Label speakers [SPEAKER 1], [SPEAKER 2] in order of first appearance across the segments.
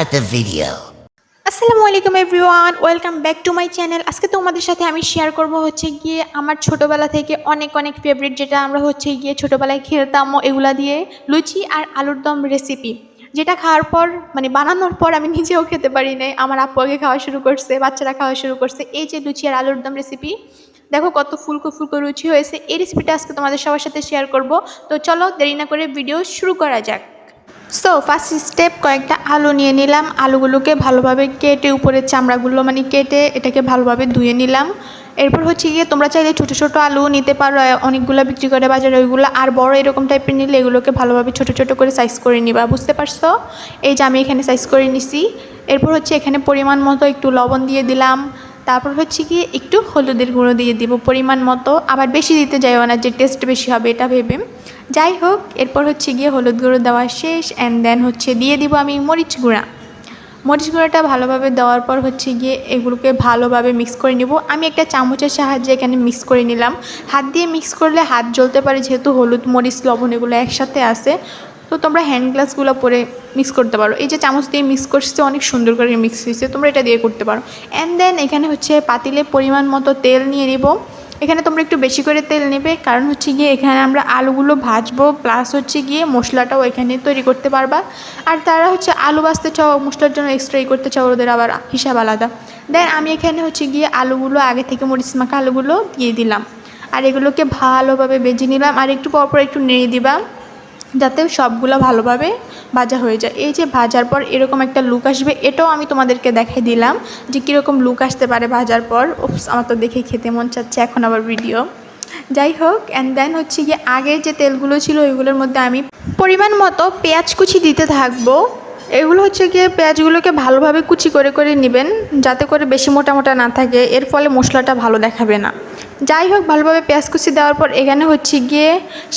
[SPEAKER 1] Start the video.
[SPEAKER 2] আসসালামু আলাইকুম everyone, welcome back to my channel. আজকে তোমাদের সাথে আমি শেয়ার করব হচ্ছে গিয়ে আমার ছোটোবেলা থেকে অনেক অনেক ফেভারিট, যেটা আমরা হচ্ছে গিয়ে ছোটোবেলায় খেলতাম, এগুলা দিয়ে লুচি আর আলুর দম রেসিপি, যেটা খাওয়ার পর মানে বানানোর পর আমি নিজেও খেতে পারি নাই, আমার আপু আগে খাওয়া শুরু করছে, বাচ্চারা খাওয়া শুরু করছে। এই যে লুচি আর আলুর দম রেসিপি, দেখো কত ফুলকো ফুলকো লুচি হয়েছে। এই রেসিপিটা আজকে তোমাদের সবার সাথে শেয়ার করব। তো চলো দেরি না করে ভিডিও শুরু করা যাক। সো ফার্স্ট স্টেপ, কয়েকটা আলু নিয়ে নিলাম। আলুগুলোকে ভালোভাবে কেটে উপরের চামড়াগুলো মানে কেটে এটাকে ভালোভাবে ধুয়ে নিলাম। এরপর হচ্ছে গিয়ে তোমরা চাইলে ছোটো ছোটো আলু নিতে পারো, অনেকগুলো বিক্রি করে বাজারে, ওইগুলো আর বড় এরকম টাইপের নিলে এগুলোকে ভালোভাবে ছোটো ছোটো করে সাইজ করে নিবা, বুঝতে পারছো? এই যে আমি এখানে সাইজ করে নিছি। এরপর হচ্ছে এখানে পরিমাণ মতো একটু লবণ দিয়ে দিলাম। তারপর হচ্ছে কি একটু হলুদের গুঁড়ো দিয়ে দিব পরিমাণ মতো, আবার বেশি দিতে যাইও না যে টেস্ট বেশি হবে এটা ভেবে। যাই হোক, এরপর হচ্ছে গিয়ে হলুদ গুঁড়ো দেওয়া শেষ, অ্যান্ড দেন হচ্ছে দিয়ে দিব আমি মরিচ গুঁড়া। মরিচ গুঁড়োটা ভালোভাবে দেওয়ার পর হচ্ছে গিয়ে এগুলোকে ভালোভাবে মিক্স করে নিব। আমি একটা চামচের সাহায্যে এখানে মিক্স করে নিলাম। হাত দিয়ে মিক্স করলে হাত জ্বলতে পারে, যেহেতু হলুদ মরিচ লবণ এগুলো একসাথে আছে। তো তোমরা হ্যান্ড গ্লাসগুলো পরে মিক্স করতে পারো। এই যে চামচ দিয়ে মিক্স করছে, অনেক সুন্দর করে মিক্স হয়েছে, তোমরা এটা দিয়ে করতে পারো। অ্যান্ড দেন এখানে হচ্ছে পাতিলে পরিমাণ মতো তেল নিয়ে নিব। এখানে তোমরা একটু বেশি করে তেল নেবে, কারণ হচ্ছে গিয়ে এখানে আমরা আলুগুলো ভাজবো, প্লাস হচ্ছে গিয়ে মশলাটাও এখানে তৈরি করতে পারবা। আর তারা হচ্ছে আলু ভাজতে চাও, মশলার জন্য এক্সট্রা করতে চাও, ওদের আবার হিসাব আলাদা। দেন আমি এখানে হচ্ছে গিয়ে আলুগুলো আগে থেকে মরিচ মাখা আলুগুলো দিয়ে দিলাম, আর এগুলোকে ভালোভাবে ভেজে নিলাম। আর একটু পরপর একটু নেড়ে দিবা, যাতে সবগুলো ভালোভাবে ভাজা হয়ে যায়। এই যে ভাজার পর এরকম একটা লুক আসবে, এটাও আমি তোমাদেরকে দেখাই দিলাম যে কীরকম লুক আসতে পারে ভাজার পর। ওপস, আমার তো দেখে খেতে মন চাচ্ছে এখন আবার ভিডিও। যাই হোক, অ্যান্ড দেন হচ্ছে গিয়ে আগের যে তেলগুলো ছিল ওইগুলোর মধ্যে আমি পরিমাণ মতো পেঁয়াজ কুচি দিতে থাকবো। এগুলো হচ্ছে গিয়ে পেঁয়াজগুলোকে ভালোভাবে কুচি করে করে নেবেন, যাতে করে বেশি মোটা মোটা না থাকে, এর ফলে মশলাটা ভালো দেখাবে না। যাই হোক, ভালোভাবে পেঁয়াজ কুচি দেওয়ার পর এখানে হচ্ছে গিয়ে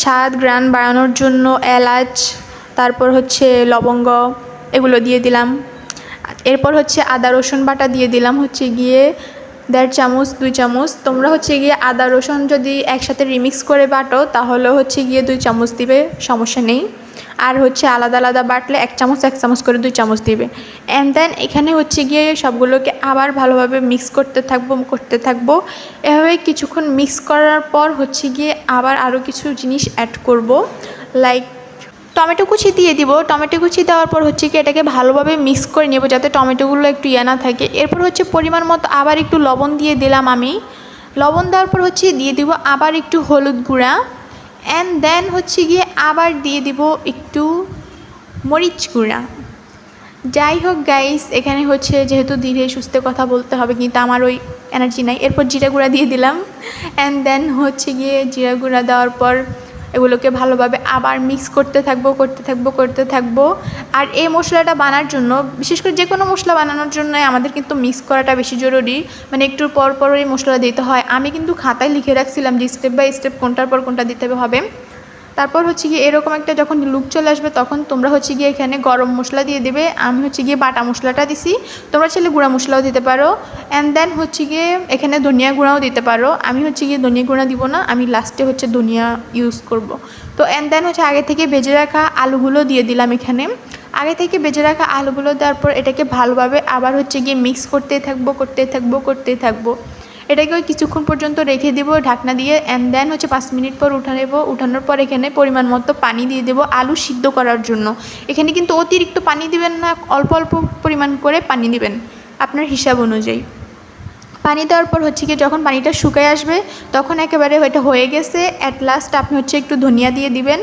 [SPEAKER 2] স্বাদ গ্রান বাড়ানোর জন্য এলাচ, তারপর হচ্ছে লবঙ্গ, এগুলো দিয়ে দিলাম। এরপর হচ্ছে আদা রসুন বাটা দিয়ে দিলাম হচ্ছে গিয়ে 1.5 চামচ 2 চামচ। তোমরা হচ্ছে গিয়ে আদা রসুন যদি একসাথে রিমিক্স করে বাটো তাহলে হচ্ছে গিয়ে 2 চামচ দিবে, সমস্যা নেই। আর হচ্ছে আলাদা আলাদা বাটলে 1 চামচ 1 চামচ করে 2 চামচ দিবে। অ্যান্ড দেন এখানে হচ্ছে গিয়ে সবগুলোকে আবার ভালোভাবে মিক্স করতে থাকবো। এভাবে কিছুক্ষণ মিক্স করার পর হচ্ছে গিয়ে আবার আরও কিছু জিনিস অ্যাড করব, লাইক টমেটো কুচি দিয়ে দিব। টমেটো কুচি দেওয়ার পর হচ্ছে কি এটাকে ভালোভাবে মিক্স করে নেব, যাতে টমেটোগুলো একটু ইয়ে না থাকে। এরপর হচ্ছে পরিমাণ মতো আবার একটু লবণ দিয়ে দিলাম আমি। লবণ দেওয়ার পর হচ্ছে দিয়ে দিব আবার একটু হলুদ গুঁড়া, অ্যান্ড দেন হচ্ছে গিয়ে আবার দিয়ে দিব একটু মরিচ গুঁড়া। যাই হোক গাইস, এখানে হচ্ছে যেহেতু ধীরে সুস্থে কথা বলতে হবে, কিন্তু আমার ওই এনার্জি নাই। এরপর জিরা গুঁড়া দিয়ে দিলাম, অ্যান্ড দেন হচ্ছে গিয়ে জিরা গুঁড়া দেওয়ার পর এগুলোকে ভালোভাবে আবার মিক্স করতে থাকবো। আর এই মশলাটা বানার জন্য, বিশেষ করে যে কোনো মশলা বানানোর জন্য আমাদের কিন্তু মিক্স করাটা বেশি জরুরি, মানে একটুর পর পর এই মশলা দিতে হয়। আমি কিন্তু খাতায় লিখে রাখছিলাম যে স্টেপ বাই স্টেপ কোনটার পর কোনটা দিতে হবে। তারপর হচ্ছে গিয়ে এরকম একটা যখন লুক চলে আসবে তখন তোমরা হচ্ছে গিয়ে এখানে গরম মশলা দিয়ে দেবে। আমি হচ্ছে গিয়ে বাটা মশলাটা দিছি, তোমরা চাইলে গুঁড়া মশলাও দিতে পারো। অ্যান্ড দেন হচ্ছে গিয়ে এখানে ধনিয়া গুঁড়াও দিতে পারো। আমি হচ্ছে গিয়ে ধনিয়া গুঁড়া দিব না, আমি লাস্টে হচ্ছে ধনিয়া ইউজ করব। তো অ্যান্ড দেন হচ্ছে আগে থেকে ভেজে রাখা আলুগুলো দিয়ে দিলাম এখানে। আগে থেকে ভেজে রাখা আলুগুলো দেওয়ার পর এটাকে ভালোভাবে আবার হচ্ছে গিয়ে মিক্স করতে থাকবো। এটাকে ওই কিছুক্ষণ পর্যন্ত রেখে দেবো ঢাকনা দিয়ে, অ্যান্ড দেন হচ্ছে 5 মিনিট পর উঠানোর পর এখানে পরিমাণ মতো পানি দিয়ে দেবো আলু সিদ্ধ করার জন্য। এখানে কিন্তু অতিরিক্ত পানি দিবেন না, অল্প অল্প পরিমাণ করে পানি দিবেন আপনার হিসাব অনুযায়ী। পানি দেওয়ার পর হচ্ছে গিয়ে যখন পানিটা শুকায় আসবে তখন একেবারে এটা হয়ে গেছে। অ্যাট লাস্ট আপনি হচ্ছে একটু ধনিয়া দিয়ে দিবেন,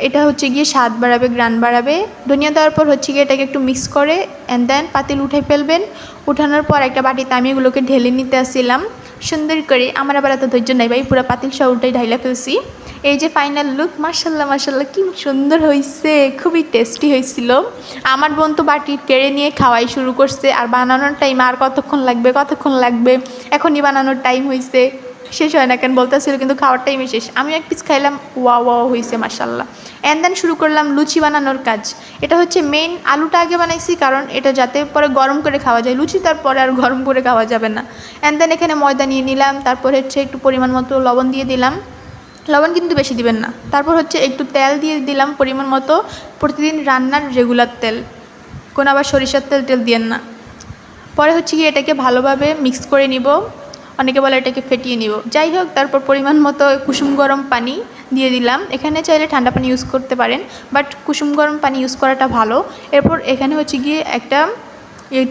[SPEAKER 2] এটা হচ্ছে গিয়ে স্বাদ বাড়াবে, গ্রান বাড়াবে। ধনিয়া দেওয়ার পর হচ্ছে গিয়ে এটাকে একটু মিক্স করে অ্যান্ড দেন পাতিল উঠে ফেলবেন। উঠানোর পর একটা বাটিতে আমি এগুলোকে ঢেলে নিতে আসছিলাম সুন্দর করে। আমার আবার এত ধৈর্য নাই ভাই, পুরো পাতিল সহ উল্টাই ঢাইলা ফেলছি। এই যে ফাইনাল লুক, মাশাল্লাহ কি সুন্দর হয়েছে, খুবই টেস্টি হয়েছিল। আমার বোন তো বাটি কেড়ে নিয়ে খাওয়াই শুরু করছে, আর বানানোর টাইম আর কতক্ষণ লাগবে, এখনই বানানোর টাইম হয়েছে, শেষ হয় না কেন বলতেছিল, কিন্তু খাওয়ার টাইমে শেষ। আমি এক পিস খাইলাম, ওয়াও হয়েছে মাশাল্লাহ। অ্যান্ড দেন শুরু করলাম লুচি বানানোর কাজ। এটা হচ্ছে মেইন, আলুটা আগে বানাইছি কারণ এটা যাতে পরে গরম করে খাওয়া যায়, লুচি তারপরে আর গরম করে খাওয়া যাবে না। অ্যান্ড দেন এখানে ময়দা নিয়ে নিলাম, তারপর হচ্ছে একটু পরিমাণ মতো লবণ দিয়ে দিলাম, লবণ কিন্তু বেশি দিবেন না। তারপর হচ্ছে একটু তেল দিয়ে দিলাম পরিমাণ মতো, প্রতিদিন রান্নার রেগুলার তেল। কোনো আবার সরিষার তেল টেল দিয়েন না। পরে হচ্ছে কি এটাকে ভালোভাবে মিক্স করে নিব, অনেকে বলে এটাকে ফেটিয়ে নিব। যাই হোক, তারপর পরিমাণ মতো কুসুম গরম পানি দিয়ে দিলাম। এখানে চাইলে ঠান্ডা পানি ইউজ করতে পারেন, বাট কুসুম গরম পানি ইউজ করাটা ভালো। এরপর এখানে হচ্ছে গিয়ে একটা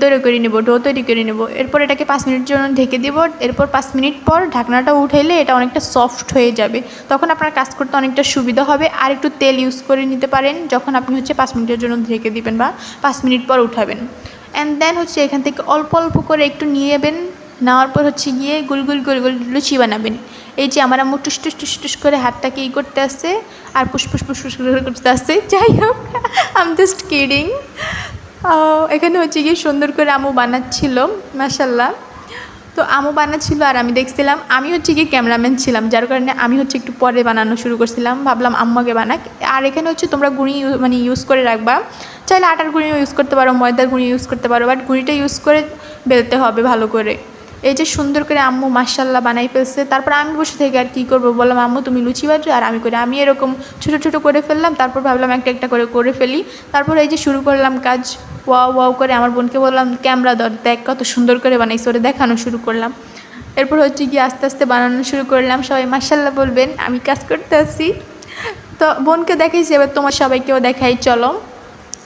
[SPEAKER 2] তৈরি করে নেব, ডো তৈরি করে নেব। এরপর এটাকে 5 মিনিটের জন্য ঢেকে দেব। এরপর 5 মিনিট পর ঢাকনাটা উঠাইলে এটা অনেকটা সফট হয়ে যাবে, তখন আপনার কাজ করতে অনেকটা সুবিধা হবে। আর একটু তেল ইউজ করে নিতে পারেন যখন আপনি হচ্ছে 5 মিনিটের জন্য ঢেকে দিবেন বা 5 মিনিট পর উঠাবেন। অ্যান্ড দেন হচ্ছে এখান থেকে অল্প অল্প করে একটু নেবেন, নেওয়ার পর হচ্ছে গিয়ে গোল গোল গোল গোল লুচি বানাবেন। এই যে আমার আম্মু টুস টুস টুস টুস করে হাতটাকে করতে আসছে আর পুষ্পুস পুষ্পুস করে করতে আসছে। যাই হোক, আই এম জাস্ট কিডিং। এখানে হচ্ছে গিয়ে সুন্দর করে আম্মু বানাচ্ছিল, মাশাল্লাহ। তো আম্মু বানাচ্ছিল আর আমি দেখছিলাম। আমি হচ্ছে গিয়ে ক্যামেরাম্যান ছিলাম, যার কারণে আমি হচ্ছে একটু পরে বানানো শুরু করছিলাম, ভাবলাম আম্মাকে বানাক। আর এখানে হচ্ছে তোমরা গুঁড়ি মানে ইউজ করে রাখবা, চাইলে আটার গুঁড়িও ইউজ করতে পারো, ময়দার গুঁড়ি ইউজ করতে পারো, বাট গুঁড়িটা ইউজ করে বেলতে হবে ভালো করে। এই যে সুন্দর করে আম্মু মাশাল্লাহ বানাই ফেলছে। তারপর আমি বসে থেকে আর কী করবো, বললাম আম্মু তুমি লুচি বাজো আর আমি এরকম ছোটো ছোটো করে ফেললাম। তারপর ভাবলাম একটা একটা করে ফেলি। তারপর এই যে শুরু করলাম কাজ, ওয়াও ওয়াও করে। আমার বোনকে বললাম ক্যামেরা ধর, দেখ কত সুন্দর করে বানাইছে, ওরে দেখানো শুরু করলাম। এরপর হচ্ছে গিয়ে আস্তে আস্তে বানানো শুরু করলাম। সবাই মাশাল্লাহ বলবেন, আমি কাজ করতে আসি। তো বোনকে দেখাইছি, এবার তোমার সবাইকেও দেখাই চলো।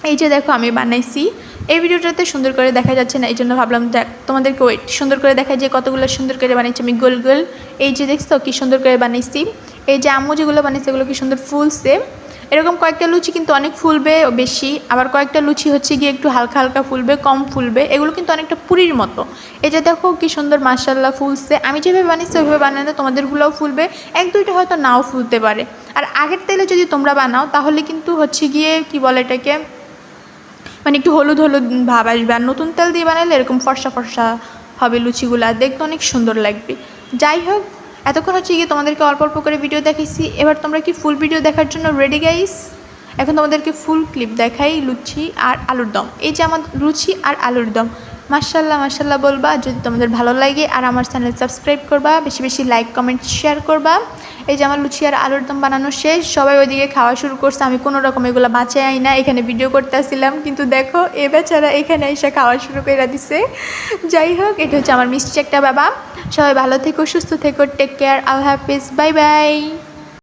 [SPEAKER 2] এই যে দেখো আমি বানাইছি। এই ভিডিওটাতে সুন্দর করে দেখা যাচ্ছে না, এই জন্য ভাবলাম দেখ তোমাদেরকে ওয়েট সুন্দর করে দেখাই যে কতগুলো সুন্দর করে বানিয়েছি আমি গোল গোল। এই যে দেখছো কি সুন্দর করে বানাইছি। এই যে আম্মু যেগুলো বানিয়েছে এগুলো কি সুন্দর ফুলছে। এরকম কয়েকটা লুচি কিন্তু অনেক ফুলবে বেশি, আবার কয়েকটা লুচি হচ্ছে গিয়ে একটু হালকা হালকা ফুলবে, কম ফুলবে। এগুলো কিন্তু অনেকটা পুরীর মতো। এই যে দেখো কি সুন্দর মাশাল্লাহ ফুলছে। আমি যেভাবে বানিয়েছি ওইভাবে বানালে তোমাদেরগুলোও ফুলবে, এক দুইটা হয়তো নাও ফুলতে পারে। আর আগের তেলে যদি তোমরা বানাও তাহলে কিন্তু হচ্ছে গিয়ে কি বলে এটাকে, মানে একটু হলুদ হলুদ ভাব আসবে। আর নতুন তেল দিয়ে বানালে এরকম ফর্সা ফর্সা হবে লুচিগুলো, আর দেখতে অনেক সুন্দর লাগবে। যাই হোক, এতক্ষণ হচ্ছে গিয়ে তোমাদেরকে অল্প অল্প করে ভিডিও দেখাইছি। এবার তোমরা কি ফুল ভিডিও দেখার জন্য রেডি গাইস? এখন তোমাদেরকে ফুল ক্লিপ দেখাই লুচি আর আলুর দম। এই যে আমার লুচি আর আলুর দম, মাশাল্লাহ মাশাল্লাহ বলবা যদি তোমাদের ভালো লাগে। আর আমার চ্যানেল সাবস্ক্রাইব করবা, বেশি বেশি লাইক কমেন্ট শেয়ার করবা। এই যে আমার লুচি আর আলুর দম বানানো শেষ, সবাই ওইদিকে খাওয়া শুরু করছে। আমি কোনো রকম এগুলো বাঁচাই না, এখানে ভিডিও করতে আসছিলাম, কিন্তু দেখো এ বেচারা এখানে এসে খাওয়া শুরু করে দিছে। যাই হোক, এটা হচ্ছে আমার মিষ্টি একটা বাবা। সবাই ভালো থেকো, সুস্থ থেকো, টেক কেয়ার, আল্লাহ হাফিজ, বাই বাই।